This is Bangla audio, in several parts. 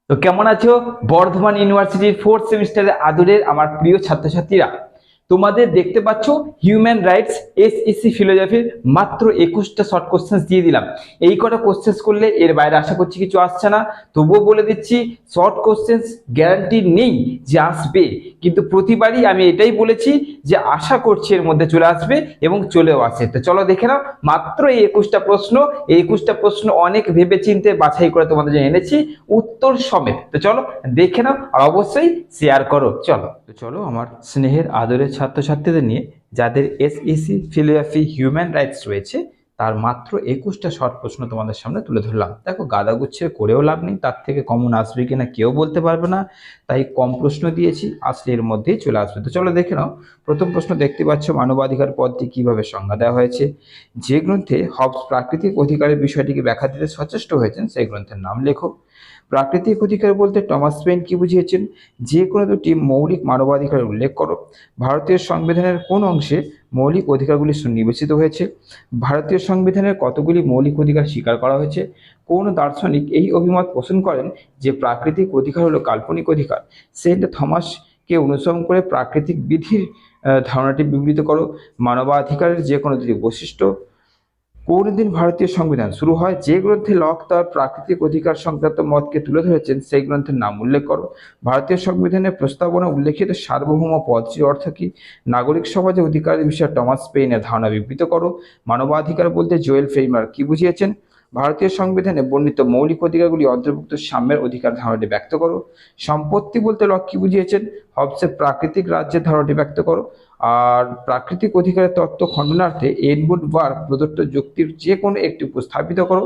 তো কেমন আছো বর্ধমান ইউনিভার্সিটির ফোর্থ সেমিস্টারের আদরের আমার প্রিয় ছাত্রছাত্রীরা? তোমাদের দেখতে পাচ্ছ হিউম্যান রাইটস এসইসি ফিলোজফির মাত্র 21টা শর্ট কোশ্চেন্স দিয়ে দিলাম। এই কটা কোশ্চেন্স করলে এর বাইরে আশা করছি কিছু আসছে না। তবুও বলে দিচ্ছি, শর্ট কোশ্চেন্স গ্যারান্টি নেই যে আসবে, কিন্তু প্রতিবারই আমি এটাই বলেছি যে আশা করছি এর মধ্যে চলে আসবে এবং চলেও আসে। তো চলো দেখে নাও, মাত্র এই 21টা প্রশ্ন, এই 21টা প্রশ্ন অনেক ভেবে চিন্তে বাছাই করে তোমাদের জন্য এনেছি উত্তর সমেত। তো চলো দেখে নাও, আর অবশ্যই শেয়ার করো। চলো আমার স্নেহের আদরের ছাত্রছাত্রীদের নিয়ে যাদের এসইসি ফিলোজফি হিউম্যান রাইটস রয়েছে, তার মাত্র 21টা শর্ট প্রশ্ন তোমাদের সামনে তুলে ধরলাম। দেখো, গাদাগুচ্ছে করেও লাভ নেই, তার থেকে কমন আসবে কিনা কেউ বলতে পারবে না, তাই কম প্রশ্ন দিয়েছি, আসলে এর মধ্যেই চলে আসবে। তো চলো দেখে নাও। প্রথম প্রশ্ন দেখতে পাচ্ছ, মানবাধিকার পদটি কিভাবে সংজ্ঞা দেওয়া হয়েছে। যে গ্রন্থে হবস প্রাকৃতিক অধিকারের বিষয়টিকে ব্যাখ্যা দিতে সচেষ্ট হয়েছেন সেই গ্রন্থের নাম লেখো। প্রাকৃতিক অধিকার বলতে টমাস পেইন কি বুঝিয়েছেন? যে কোনো দুটি মৌলিক মানবাধিকারের উল্লেখ করো। ভারতীয় সংবিধানের কোন অংশে মৌলিক অধিকারগুলি সুনির্বাচিত হয়েছে? ভারতীয় সংবিধানের কতগুলি মৌলিক অধিকার স্বীকার করা হয়েছে? কোন দার্শনিক এই অভিমত পোষণ করেন যে প্রাকৃতিক অধিকার হলো কাল্পনিক অধিকার? সেন্ট থমাসকে অনুসরণ করে প্রাকৃতিক বিধির ধারণাটি বিবৃত করো। মানবাধিকারের যে কোনো দুটি বৈশিষ্ট্য। কোন দিন ভারতীয় সংবিধান শুরু হয়? যে গ্রন্থে লক তার প্রাকৃতিক অধিকার সংক্রান্ত মতকে তুলে ধরেছেন সেই গ্রন্থের নাম উল্লেখ করো। ভারতীয় সংবিধানের প্রস্তাবনা উল্লেখিত সার্বভৌম পদটির অর্থ কি? নাগরিক সমাজে অধিকারের বিষয়ে টমাস পেইনের ধারণা বিবৃত করো। মানবাধিকার বলতে জোয়েল ফ্রেইমার কি বুঝিয়েছেন? ভারতীয় সংবিধানে বর্ণিত মৌলিক অধিকারগুলি অন্তর্ভুক্ত সাম্যের অধিকার ধারণাটি ব্যক্ত করো। সম্পত্তি বলতে লক কি বুঝিয়েছেন? হবসের প্রাকৃতিক রাজ্যের ধারণাটি ব্যক্ত করো। আর প্রাকৃতিক অধিকারের তত্ত্ব খণ্ডনার্থে এডমুন্ড বার্গ প্রদত্ত যুক্তির যে কোনো একটি উপস্থাপিত করো।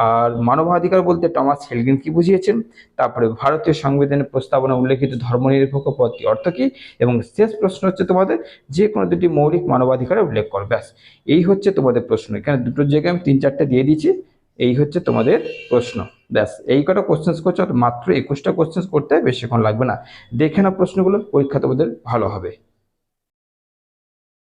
আর মানবাধিকার বলতে টমাস হেলগিন কি বুঝিয়েছেন? তারপরে ভারতীয় সংবিধানের প্রস্তাবনা উল্লেখিত ধর্মনিরপেক্ষ পদটি অর্থ কি? এবং শেষ প্রশ্ন হচ্ছে তোমাদের, যে কোনো দুটি মৌলিক মানবাধিকারের উল্লেখ করো। ব্যাস, এই হচ্ছে তোমাদের প্রশ্ন। এখানে দুটো জায়গায় আমি 3-4টে দিয়ে দিয়েছি। এই হচ্ছে তোমাদের প্রশ্ন। ব্যাস, এই কটা কোশ্চেন্স করছো, মাত্র 21টা কোশ্চেন্স করতে বেশিক্ষণ লাগবে না। দেখে নাও প্রশ্নগুলো, পরীক্ষা তোমাদের ভালো হবে।